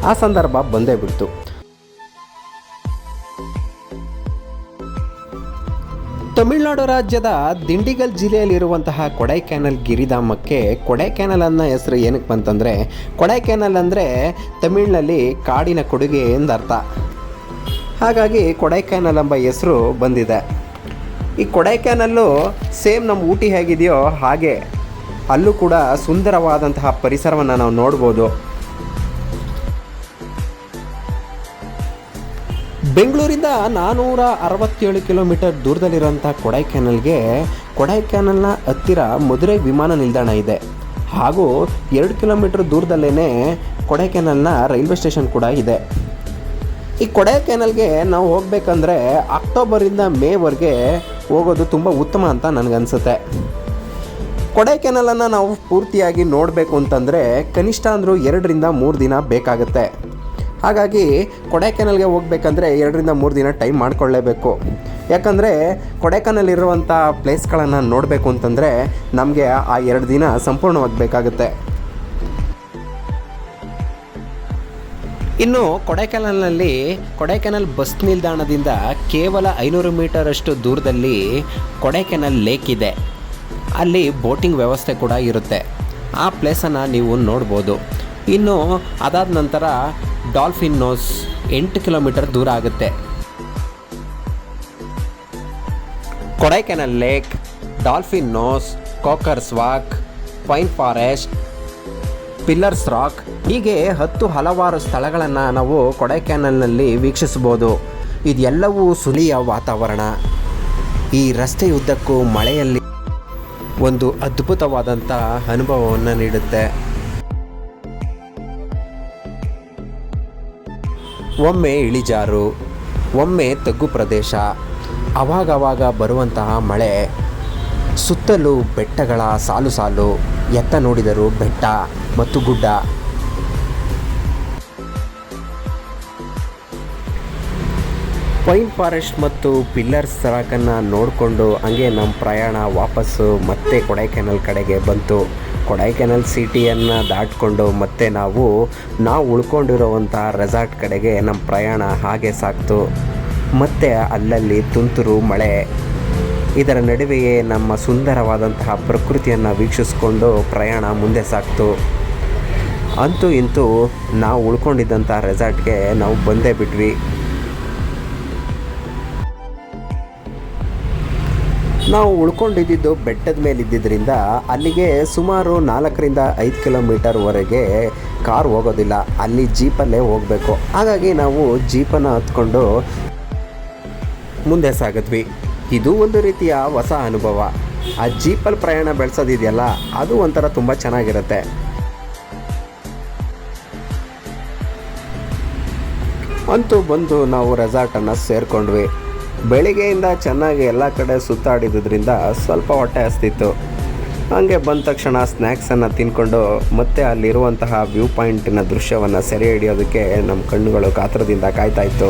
ಆ ಸಂದರ್ಭ ಬಂದೇ ಬಿಡ್ತು. ತಮಿಳುನಾಡು ರಾಜ್ಯದ ದಿಂಡಿಗಲ್ ಜಿಲ್ಲೆಯಲ್ಲಿರುವಂತಹ ಕೊಡೈಕ್ಯಾನಲ್ ಗಿರಿಧಾಮಕ್ಕೆ ಕೊಡೈಕ್ಯಾನಲ್ ಅನ್ನೋ ಹೆಸರು ಏನಕ್ಕೆ ಬಂತಂದರೆ, ಕೊಡೈಕ್ಯಾನಲ್ ಅಂದರೆ ತಮಿಳಿನಲ್ಲಿ ಕಾಡಿನ ಕೊಡುಗೆ ಎಂದರ್ಥ. ಹಾಗಾಗಿ ಕೊಡೈಕ್ಯಾನಲ್ ಎಂಬ ಹೆಸರು ಬಂದಿದೆ. ಈ ಕೊಡೈಕ್ಯಾನಲ್ಲು ಸೇಮ್ ನಮ್ಮ ಊಟಿ ಹೇಗಿದೆಯೋ ಹಾಗೆ ಅಲ್ಲೂ ಕೂಡ ಸುಂದರವಾದಂತಹ ಪರಿಸರವನ್ನು ನಾವು ನೋಡ್ಬೋದು. ಬೆಂಗಳೂರಿಂದ 467 ಕಿಲೋಮೀಟರ್ ದೂರದಲ್ಲಿರೋಂಥ ಕೊಡೈಕ್ಯಾನಲ್ನ ಹತ್ತಿರ ಮಧುರೈ ವಿಮಾನ ನಿಲ್ದಾಣ ಇದೆ. ಹಾಗೂ 2 ಕಿಲೋಮೀಟರ್ ದೂರದಲ್ಲೇ ಕೊಡೈಕ್ಯಾನಲ್ನ ರೈಲ್ವೆ ಸ್ಟೇಷನ್ ಕೂಡ ಇದೆ. ಈ ಕೊಡೈಕ್ಯಾನಲ್ಗೆ ನಾವು ಹೋಗಬೇಕಂದ್ರೆ ಅಕ್ಟೋಬರಿಂದ ಮೇವರೆಗೆ ಹೋಗೋದು ತುಂಬ ಉತ್ತಮ ಅಂತ ನನಗನ್ಸುತ್ತೆ. ಕೊಡೈಕ್ಯಾನಲನ್ನು ನಾವು ಪೂರ್ತಿಯಾಗಿ ನೋಡಬೇಕು ಅಂತಂದರೆ ಕನಿಷ್ಠ ಅಂದರೂ 2 ರಿಂದ 3 ದಿನ ಬೇಕಾಗುತ್ತೆ. ಹಾಗಾಗಿ ಕೊಡೈಕ್ಯಾನಲ್ಗೆ ಹೋಗ್ಬೇಕಂದ್ರೆ 2 ರಿಂದ 3 ದಿನ ಟೈಮ್ ಮಾಡಿಕೊಳ್ಳೇಬೇಕು. ಯಾಕಂದರೆ ಕೊಡೈಕ್ಯಾನಲ್ ಇರುವಂಥ ಪ್ಲೇಸ್ಗಳನ್ನು ನೋಡಬೇಕು ಅಂತಂದರೆ ನಮಗೆ ಆ 2 ದಿನ ಸಂಪೂರ್ಣವಾಗಿ ಬೇಕಾಗುತ್ತೆ. ಇನ್ನು ಕೊಡೈಕ್ಯಾನಲ್ ಬಸ್ ನಿಲ್ದಾಣದಿಂದ ಕೇವಲ 500 ಮೀಟರ್ ಅಷ್ಟು ದೂರದಲ್ಲಿ ಕೊಡೈಕ್ಯಾನಲ್ ಲೇಕ್ ಇದೆ. ಅಲ್ಲಿ ಬೋಟಿಂಗ್ ವ್ಯವಸ್ಥೆ ಕೂಡ ಇರುತ್ತೆ. ಆ ಪ್ಲೇಸನ್ನು ನೀವು ನೋಡ್ಬೋದು. ಇನ್ನು ಅದಾದ ನಂತರ ಡಾಲ್ಫಿನ್ ನೋಸ್ 8 ಕಿಲೋಮೀಟರ್ ದೂರ ಆಗುತ್ತೆ. Kodaikanal lake, dolphin nose, Coaker's walk, pine forest, pillars rock ಹೀಗೆ ಹಲವಾರು ಸ್ಥಳಗಳನ್ನು ನಾವು ಕೊಡೈಕ್ಯಾನಲ್ನಲ್ಲಿ ವೀಕ್ಷಿಸ್ಬೋದು. ಇದೆಲ್ಲವೂ ಸುಲಿಯ ವಾತಾವರಣ. ಈ ರಸ್ತೆಯುದ್ದಕ್ಕೂ ಮಳೆಯಲ್ಲಿ ಒಂದು ಅದ್ಭುತವಾದಂಥ ಅನುಭವವನ್ನು ನೀಡುತ್ತೆ. ಒಮ್ಮೆ ಇಳಿಜಾರು, ಒಮ್ಮೆ ತಗ್ಗು ಪ್ರದೇಶ, ಆವಾಗವಾಗ ಬರುವಂತಹ ಮಳೆ, ಸುತ್ತಲೂ ಬೆಟ್ಟಗಳ ಸಾಲು, ಎತ್ತ ನೋಡಿದರೂ ಬೆಟ್ಟ ಮತ್ತು ಗುಡ್ಡ. ಪೈನ್ ಫಾರೆಸ್ಟ್ ಮತ್ತು ಪಿಲ್ಲರ್ಸ್ ರಾಕನ್ನು ನೋಡಿಕೊಂಡು ಹಂಗೆ ನಮ್ಮ ಪ್ರಯಾಣ ವಾಪಸ್ಸು ಮತ್ತೆ ಕೊಡೈಕ್ಯಾನಲ್ ಕಡೆಗೆ ಬಂತು. ಕೊಡೈಕ್ಯಾನಲ್ ಸಿಟಿಯನ್ನು ದಾಟಿಕೊಂಡು ಮತ್ತೆ ನಾವು ಉಳ್ಕೊಂಡಿರುವಂಥ ರೆಸಾರ್ಟ್ ಕಡೆಗೆ ನಮ್ಮ ಪ್ರಯಾಣ ಹಾಗೆ ಸಾಕ್ತು. ಮತ್ತು ಅಲ್ಲಲ್ಲಿ ತುಂತುರು ಮಳೆ, ಇದರ ನಡುವೆಯೇ ನಮ್ಮ ಸುಂದರವಾದಂತಹ ಪ್ರಕೃತಿಯನ್ನು ವೀಕ್ಷಿಸ್ಕೊಂಡು ಪ್ರಯಾಣ ಮುಂದೆ ಸಾಕ್ತು. ಅಂತೂ ಇಂತೂ ನಾವು ಉಳ್ಕೊಂಡಿದ್ದಂಥ ರೆಸಾರ್ಟ್ಗೆ ನಾವು ಬಂದೇ ಬಿಟ್ವಿ. ನಾವು ಉಳ್ಕೊಂಡಿದ್ದು ಬೆಟ್ಟದ ಮೇಲೆ ಇದ್ದಿದ್ದರಿಂದ ಅಲ್ಲಿಗೆ ಸುಮಾರು 4 ರಿಂದ 5 ಕಿಲೋಮೀಟರ್ವರೆಗೆ ಕಾರ್ ಹೋಗೋದಿಲ್ಲ. ಅಲ್ಲಿ ಜೀಪಲ್ಲೇ ಹೋಗಬೇಕು. ಹಾಗಾಗಿ ನಾವು ಜೀಪನ್ನು ಹತ್ಕೊಂಡು ಮುಂದೆ ಸಾಗಿದ್ವಿ. ಇದು ಒಂದು ರೀತಿಯ ಹೊಸ ಅನುಭವ. ಆ ಜೀಪಲ್ಲಿ ಪ್ರಯಾಣ ಬೆಳೆಸೋದಿದೆಯಲ್ಲ, ಅದು ಒಂಥರ ತುಂಬ ಚೆನ್ನಾಗಿರುತ್ತೆ. ಅಂತೂ ಬಂದು ನಾವು ರೆಸಾರ್ಟನ್ನು ಸೇರಿಕೊಂಡ್ವಿ. ಬೆಳಿಗ್ಗೆಯಿಂದ ಚೆನ್ನಾಗಿ ಎಲ್ಲ ಕಡೆ ಸುತ್ತಾಡಿದ್ರಿಂದ ಸ್ವಲ್ಪ ಹೊಟ್ಟೆ ಹಸ್ತಿತ್ತು. ಹಾಗೆ ಬಂದ ತಕ್ಷಣ ಸ್ನ್ಯಾಕ್ಸನ್ನು ತಿನ್ಕೊಂಡು ಮತ್ತೆ ಅಲ್ಲಿರುವಂತಹ ವ್ಯೂ ಪಾಯಿಂಟಿನ ದೃಶ್ಯವನ್ನು ಸೆರೆ ಹಿಡಿಯೋದಕ್ಕೆ ನಮ್ಮ ಕಣ್ಣುಗಳು ಕಾತರದಿಂದ ಕಾಯ್ತಾಯಿತ್ತು.